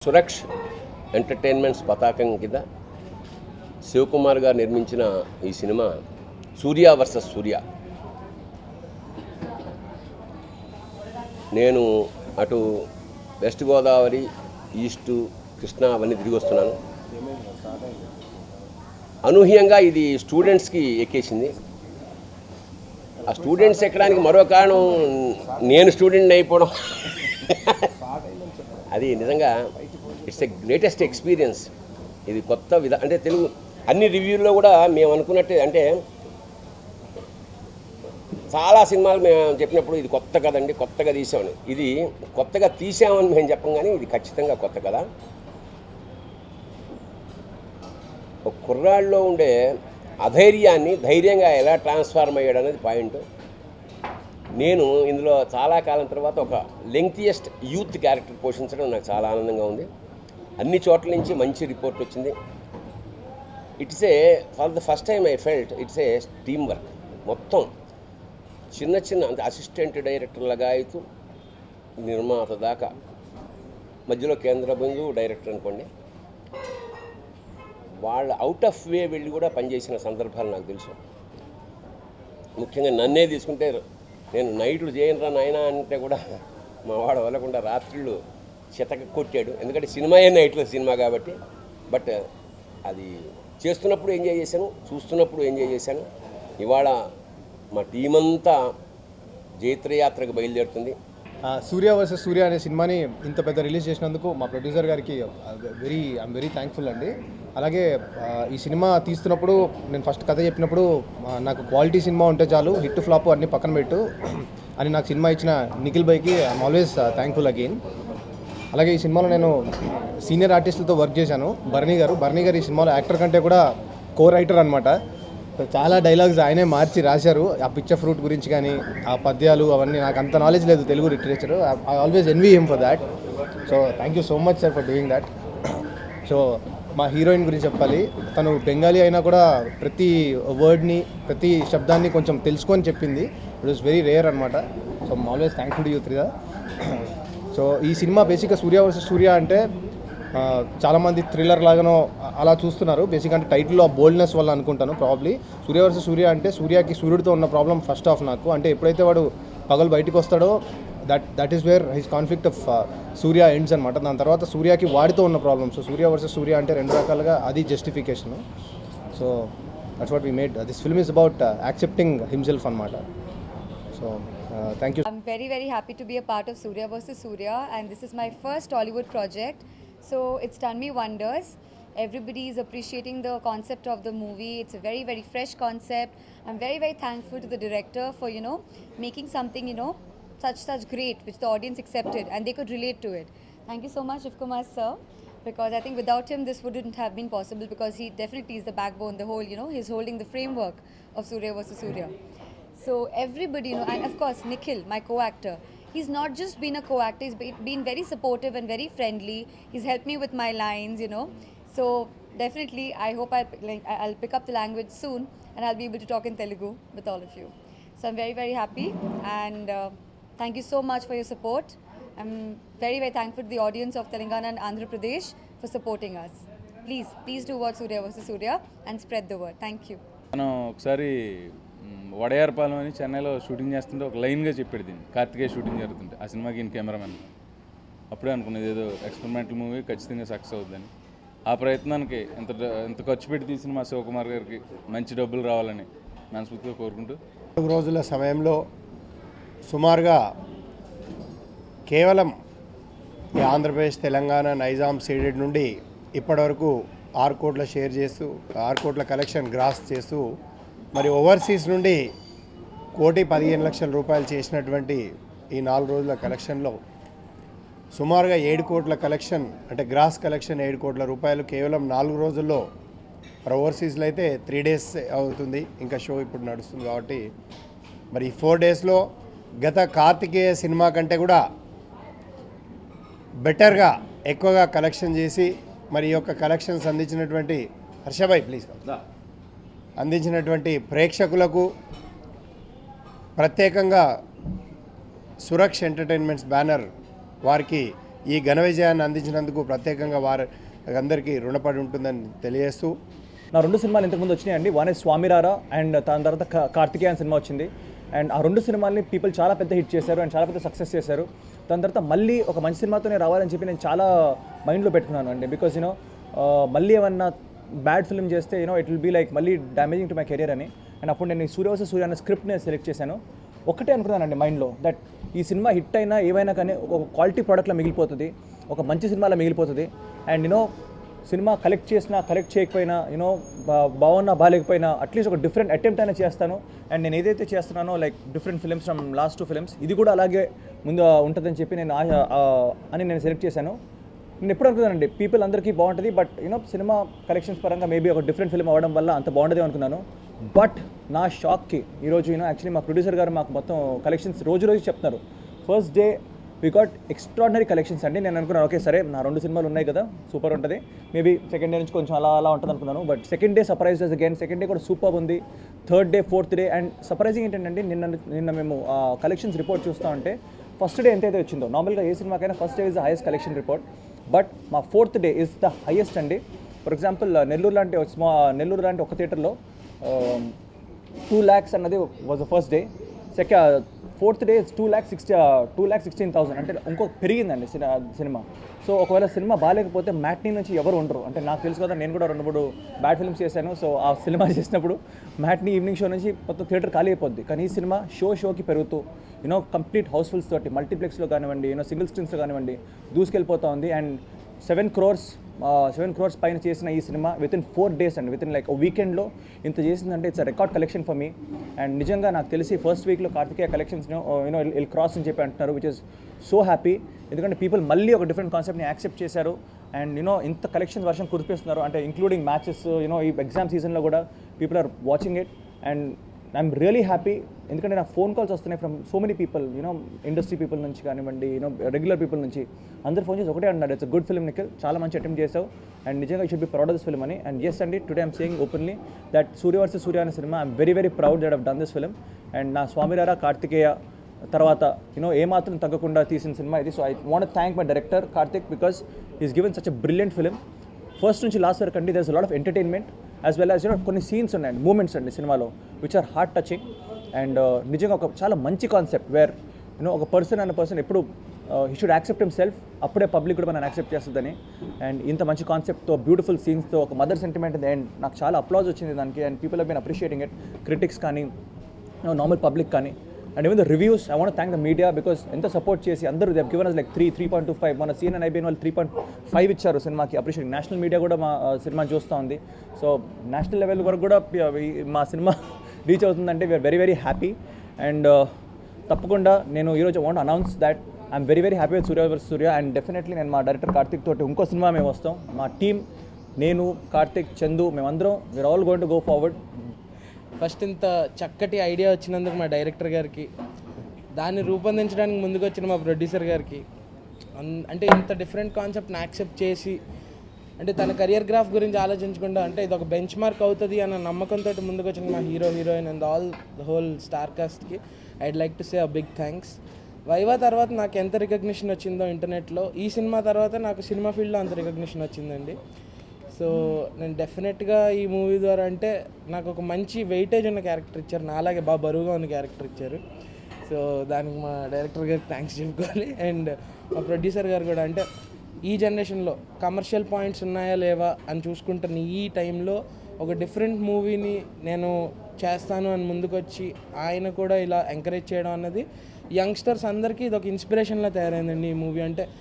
సురక్ష్ entertainments పతాకం కింద శివకుమార్ గారు నిర్మించిన ఈ సినిమా సూర్య వర్సెస్ సూర్య. నేను అటు వెస్ట్ గోదావరి, ఈస్టు, కృష్ణా అవన్నీ తిరిగి వస్తున్నాను. అనూహ్యంగా ఇది స్టూడెంట్స్కి ఎక్కేసింది. ఆ స్టూడెంట్స్ ఎక్కడానికి మరో కారణం నేను స్టూడెంట్ని అయిపోవడం. అది నిజంగా ఇట్స్ ఎ గ్రేటెస్ట్ ఎక్స్పీరియన్స్. ఇది కొత్త అంటే తెలుగు అన్ని రివ్యూల్లో కూడా మేము అనుకున్నట్టే, అంటే చాలా సినిమాలు మేము చెప్పినప్పుడు ఇది కొత్త కదండి, కొత్తగా తీసామని. ఇది కొత్తగా తీసామని మేము చెప్పం, కానీ ఇది ఖచ్చితంగా కొత్త కదా. ఒక కుర్రాళ్ళలో ఉండే అధైర్యాన్ని ధైర్యంగా ఎలా ట్రాన్స్ఫార్మ్ అయ్యాడు అనేది పాయింట్. నేను ఇందులో చాలా కాలం తర్వాత ఒక లెంగ్తియెస్ట్ యూత్ క్యారెక్టర్ పోషించడం నాకు చాలా ఆనందంగా ఉంది. అన్ని చోట్ల నుంచి మంచి రిపోర్ట్ వచ్చింది. It's for the first time I felt it's team work. మొత్తం చిన్న అంటే అసిస్టెంట్ డైరెక్టర్లుగా అయితే నిర్మాత దాకా, మధ్యలో కేంద్ర బిందువు డైరెక్టర్ అనుకోండి, వాళ్ళ అవుట్ ఆఫ్ వే వెళ్ళి కూడా పనిచేసిన సందర్భాలు నాకు తెలుసు. ముఖ్యంగా నన్నే తీసుకుంటే, నేను నైట్లు చేయనురా నాయన అంటే కూడా మా వాడు వదలకుండా రాత్రిళ్ళు చితక కొట్టాడు. ఎందుకంటే సినిమాయే నైట్లో సినిమా కాబట్టి. బట్ అది చేస్తున్నప్పుడు ఎంజాయ్ చేశాను, చూస్తున్నప్పుడు ఎంజాయ్ చేశాను. ఇవాళ మా టీమంతా జైత్రయాత్రకు బయలుదేరుతుంది. సూర్య వర్సెస్ సూర్య అనే సినిమాని ఇంత పెద్ద రిలీజ్ చేసినందుకు మా ప్రొడ్యూసర్ గారికి ఐఎమ్ వెరీ థ్యాంక్ఫుల్ అండి. అలాగే ఈ సినిమా తీస్తున్నప్పుడు నేను ఫస్ట్ కథ చెప్పినప్పుడు నాకు క్వాలిటీ సినిమా ఉంటే చాలు, హిట్ ఫ్లాప్ అన్ని పక్కన పెట్టు అని నాకు సినిమా ఇచ్చిన నిఖిల్ బైకి ఐఎమ్ ఆల్వేస్ థ్యాంక్ఫుల్ అగైన్. అలాగే ఈ సినిమాలో నేను సీనియర్ ఆర్టిస్టులతో వర్క్ చేశాను. బర్నీ గారు ఈ సినిమాలో యాక్టర్ కంటే కూడా కో రైటర్ అనమాట. చాలా డైలాగ్స్ ఆయనే మార్చి రాశారు. ఆ పిక్చర్ ఫ్రూట్ గురించి కానీ ఆ పద్యాలు అవన్నీ నాకు అంత నాలెడ్జ్ లేదు Telugu literature. I always envy him for that. So thank you so much sir for doing that. So మా హీరోయిన్ గురించి చెప్పాలి. తను బెంగాలీ అయినా కూడా ప్రతి వర్డ్ని, ప్రతి శబ్దాన్ని కొంచెం తెలుసుకొని చెప్పింది. ఇట్ వాస్ వెరీ రేర్ అనమాట. So always thankful to you Trida. So ఈ సినిమా బేసిక్గా సూర్య వర్సెస్ సూర్య అంటే చాలామంది థ్రిల్లర్ లాగానో అలా చూస్తున్నారు. బేసిక్ అంటే టైటిల్లో ఆ బోల్డ్నెస్ వల్ల అనుకుంటాను ప్రాబ్లీ. సూర్య వర్సెస్ సూర్య అంటే సూర్యకి సూర్యుడితో ఉన్న ప్రాబ్లం ఫస్ట్ ఆఫ్ నాకు. అంటే ఎప్పుడైతే వాడు పగలు బయటకు వస్తాడో that is where his conflict of Surya ends అనమాట. దాని తర్వాత సూర్యకి వాడితో ఉన్న problem. So Surya versus Surya అంటే రెండు రకాలుగా అది justification. So that's what we made. This film is about accepting himself అనమాట. సో thank you. I'm very happy to be a part of Surya vs. Surya, and this is my first Hollywood project, so it's done me wonders. Everybody is appreciating the concept of the movie. It's a very fresh concept. I'm very thankful to the director for making something such great which the audience accepted and they could relate to it. Thank you so much Shivkumar sir, because I think without him this wouldn't have been possible, because he definitely is the backbone, the whole he's holding the framework of Surya vs. Surya. So everybody, and of course Nikhil, my co-actor, he's not just been a co-actor, he's been very supportive and very friendly. He's helped me with my lines, So definitely I hope I'll pick up the language soon and I'll be able to talk in Telugu with all of you. So I'm very happy, and thank you so much for your support. I'm very thankful to the audience of Telangana and Andhra Pradesh for supporting us. Please do watch Surya vs. Surya and spread the word. Thank you. ఒకసారి వడయార్పాలెం అని చెన్నైలో shooting చేస్తుంటే ఒక లైన్గా చెప్పాడు దీన్ని. Karthikeya shooting జరుగుతుంటే ఆ సినిమాకి ఈయన కెమెరామెన్. అప్పుడే అనుకున్నది ఏదో ఎక్స్పెరిమెంటల్ మూవీ ఖచ్చితంగా సక్సెస్ అవుతుందని. ఆ ప్రయత్నానికి ఎంత ఖర్చు పెట్టి తీసిన మా శివకుమార్ గారికి మంచి డబ్బులు రావాలని మనస్ఫూర్తిగా కోరుకుంటూ 4 రోజుల సమయంలో సుమారుగా కేవలం ఆంధ్రప్రదేశ్, తెలంగాణ, నైజాం సీడెడ్ నుండి ఇప్పటివరకు 6 కోట్ల షేర్ చేస్తూ 6 కోట్ల కలెక్షన్ గ్రాస్ చేస్తూ మరి ఓవర్సీస్ నుండి 1,15,00,000 రూపాయలు చేసినటువంటి ఈ 4 రోజుల కలెక్షన్లో సుమారుగా 7 కోట్ల కలెక్షన్, అంటే గ్రాస్ కలెక్షన్ 7 కోట్ల రూపాయలు కేవలం 4 రోజుల్లో. మరి ఓవర్సీస్లో అయితే 3 డేస్ అవుతుంది, ఇంకా షో ఇప్పుడు నడుస్తుంది కాబట్టి మరి ఈ 4 డేస్లో గత కార్తికేయ సినిమా కంటే కూడా బెటర్గా ఎక్కువగా కలెక్షన్ చేసి మరి ఈ యొక్క కలెక్షన్స్ అందించినటువంటి హర్షభాయ్ ప్లీజ్ అందించినటువంటి ప్రేక్షకులకు ప్రత్యేకంగా సురక్ష్ ఎంటర్టైన్మెంట్స్ బ్యానర్ వారికి ఈ ఘన విజయాన్ని అందించినందుకు ప్రత్యేకంగా వారందరికీ రుణపడి ఉంటుందని తెలియజేస్తూ, నా 2 సినిమాలు ఇంతకుముందు వచ్చినాయండి. వన్ ఇస్ స్వామిరారా అండ్ దాని తర్వాత కార్తికేయ సినిమా వచ్చింది. అండ్ ఆ 2 సినిమాల్ని పీపుల్ చాలా పెద్ద హిట్ చేశారు అండ్ చాలా పెద్ద సక్సెస్ చేశారు. దాని తర్వాత మళ్ళీ ఒక మంచి సినిమాతోనే రావాలని చెప్పి నేను చాలా మైండ్లో పెట్టుకున్నాను అండి. బికాజ్ మళ్ళీ ఏమన్నా బ్యాడ్ ఫిల్మ్ చేస్తే ఇట్ విల్ బీ లైక్ మళ్ళీ డ్యామేజింగ్ టు మై కెరియర్ అని. అండ్ అప్పుడు నేను ఈ సూర్య వర్సెస్ సూర్య అనే స్క్రిప్ట్ నేను సెలెక్ట్ చేశాను. ఒకటే అనుకున్నానండి మైండ్లో, దట్ ఈ సినిమా హిట్ అయినా ఏవైనా కానీ ఒక క్వాలిటీ ప్రోడక్ట్లో మిగిలిపోతుంది, ఒక మంచి సినిమాలో మిగిలిపోతుంది. అండ్ సినిమా కలెక్ట్ చేసినా కలెక్ట్ చేయకపోయినా బాగున్నా బాగాలేకపోయినా అట్లీస్ట్ ఒక డిఫరెంట్ అటెంప్ట్ అయినా చేస్తాను. అండ్ నేను ఏదైతే చేస్తున్నానో like different films from last 2 films ఇది కూడా అలాగే ముందు ఉంటుందని చెప్పి నేను సెలెక్ట్ చేశాను. నేను ఎప్పుడు అనుకున్నానండి పీపుల్ అందరికీ బాగుంటుంది, బట్ సినిమా కలెక్షన్స్ పరంగా మేబీ ఒక డిఫరెంట్ ఫిల్మ్ అవ్వడం వల్ల అంత బాగుంటుంది అనుకున్నాను. బట్ నా షాక్కి ఈరోజు యాక్చువల్లీ మా ప్రొడ్యూసర్ గారు మాకు మొత్తం కలెక్షన్స్ రోజు చెప్తున్నారు. First day we got extraordinary collections అండి. నేను అనుకున్నాను ఓకే సరే నా 2 సినిమాలు ఉన్నాయి కదా సూపర్ ఉంటుంది, మేబీ సెకండ్ డే నుంచి కొంచెం అలా ఉంటుంది అనుకున్నాను. But second day surprise again, second day కూడా సూపర్ ఉంది. Third day, fourth day and surprising ఏంటంటే నిన్న మేము కలెక్షన్స్ రిపోర్ట్ చూస్తూ ఉంటే ఫస్ట్ డే ఎంతైతే వచ్చిందో, నార్మల్గా ఏ సినిమాకైనా first day is the highest collection report, but మా 4th day is the highest అండి. ఫర్ ఎగ్జాంపుల్ నెల్లూరు లాంటి ఒక థియేటర్లో 2 lakhs అన్నది was the first day. 4th day 2,16,000 అంటే ఇంకో పెరిగిందండి సినిమా. సో ఒకవేళ సినిమా బాగాలేకపోతే మ్యాట్నీ నుంచి ఎవరు ఉండరు. అంటే నాకు తెలుసు కదా, నేను కూడా 2-3 బ్యాడ్ ఫిల్మ్స్ చేశాను. సో ఆ సినిమా చేసినప్పుడు మ్యాట్నీ ఈవినింగ్ షో నుంచి మొత్తం థియేటర్ ఖాళీ అయిపోద్ది. కానీ ఈ సినిమా షోకి పెరుగుతూ కంప్లీట్ హౌస్ఫుల్స్ తోటి మల్టీప్లెక్స్లో కానివ్వండి, సింగిల్ స్క్రీన్స్లో కానివ్వండి దూసుకెళ్ళిపోతూ ఉంది. అండ్ 7 crores పైన చేసిన ఈ సినిమా వితిన్ 4 days అండి, వితిన్ లైక్ వీకెండ్లో ఇంత చేసిందంటే it's record collection for me. And నిజంగా నాకు తెలిసి ఫస్ట్ వీక్లో కార్తికేయ కలెక్షన్స్ ఇల్ క్రాస్ అని చెప్పి అంటున్నారు, విచ్ ఇస్ సో హ్యాపీ. ఎందుకంటే పీపుల్ మళ్ళీ ఒక డిఫరెంట్ కాన్సెప్ట్ని యాక్సెప్ట్ చేశారు. అండ్ ఇంత కలెక్షన్స్ వర్షం కురిపిస్తున్నారు అంటే ఇంక్లూడింగ్ మ్యాచెస్, ఈ ఎగ్జామ్ సీజన్లో కూడా people are watching it. And I'm really happy ఎందుకంటే నాకు ఫోన్ కాల్స్ వస్తున్నాయి from so many people, industry people నుంచి కానివ్వండి, రెగ్యులర్ పీపుల్ నుంచి అందరు ఫోన్ చేసి ఒకటే అన్నారు, ఇట్స్ గుడ్ ఫిల్మ్ నిఖిల్, చాలా మంచి అటెంప్ట్ చేసావు అండ్ నిజంగా you should be proud of this film అని. అండ్ ఎస్ అండి, today I'm saying openly that Surya versus Surya అనే సినిమా I'm very very proud that I've done this film. And నా స్వామిరారా, కార్తికేయ తర్వాత ఏమాత్రం తగ్గకుండా తీసిన సినిమా ఇది. So I want thank my director Karthik because is given such a brilliant film. First నుంచి లాస్ట్ వరకు అండి there's lot of entertainment as well as కొన్ని సీన్స్ ఉన్నాయండి, మూమెంట్స్ అండి సినిమాలో which are heart touching. And నిజంగా ఒక చాలా మంచి కాన్సెప్ట్ వేర్ ఒక పర్సన్ ఎప్పుడు హీ షుడ్ యాక్సెప్ట్ హిమ్సెల్ఫ్, అప్పుడే పబ్లిక్ కూడా మనం యాక్సెప్ట్ చేస్తుందని. అండ్ ఇంత మంచి కాన్సెప్ట్తో బ్యూటిఫుల్ సీన్స్తో ఒక మదర్ సెంటిమెంట్ అండ్ నాకు చాలా అప్లాజ్ వచ్చింది దానికి. And people have been appreciating it, critics కానీ నార్మల్ పబ్లిక్ కానీ. And even the reviews I want thank the media because ఎంత సపోర్ట్ చేసి అందరూ they have given us like 3.25, మన CNN IBN వాళ్ళు 3.5 ఇచ్చారు సినిమాకి అప్రిషియేటింగ్. నేషనల్ మీడియా కూడా మా సినిమా చూస్తూ ఉంది. సో నేషనల్ లెవెల్ వరకు కూడా మా సినిమా రీచ్ అవుతుందంటే we're very very happy. And తప్పకుండా నేను ఈరోజు want announce that I'm very very happy with Surya versus Surya. And definitely నేను మా డైరెక్టర్ కార్తిక్ తోటి ఇంకో సినిమా మేము వస్తాం, మా టీమ్, నేను, కార్తిక్, చందు, మేమందరం we're all going to go forward. First ఇంత చక్కటి ఐడియా వచ్చినందుకు మా డైరెక్టర్ గారికి, దాన్ని రూపొందించడానికి ముందుకు వచ్చిన మా ప్రొడ్యూసర్ గారికి, అంటే ఇంత డిఫరెంట్ కాన్సెప్ట్ని యాక్సెప్ట్ చేసి అంటే తన కెరియర్ గ్రాఫ్ గురించి ఆలోచించకుండా అంటే ఇది ఒక బెంచ్ మార్క్ అవుతుంది అన్న నమ్మకంతో ముందుకు వచ్చిన మా heroine and all the whole star కాస్ట్కి I'd like to say a big thanks. వైవా తర్వాత నాకు ఎంత రికగ్నిషన్ వచ్చిందో ఇంటర్నెట్లో, ఈ సినిమా తర్వాత నాకు సినిమా ఫీల్డ్లో అంత రికగ్నిషన్ వచ్చిందండి. సో నేను డెఫినెట్గా ఈ మూవీ ద్వారా అంటే నాకు ఒక మంచి వెయిటేజ్ ఉన్న క్యారెక్టర్ ఇచ్చారు, నాలాగే బాగా బరువుగా ఉన్న క్యారెక్టర్ ఇచ్చారు. సో దానికి మా డైరెక్టర్ గారికి థ్యాంక్స్ చెప్పుకోవాలి. అండ్ మా ప్రొడ్యూసర్ గారు కూడా అంటే ఈ జనరేషన్లో కమర్షియల్ పాయింట్స్ ఉన్నాయా లేవా అని చూసుకుంటున్న ఈ టైంలో ఒక డిఫరెంట్ మూవీని నేను చేస్తాను అని ముందుకొచ్చి ఆయన కూడా ఇలా ఎంకరేజ్ చేయడం అన్నది యంగ్స్టర్స్ అందరికీ ఇది ఒక ఇన్స్పిరేషన్లా తయారైందండి ఈ మూవీ. అంటే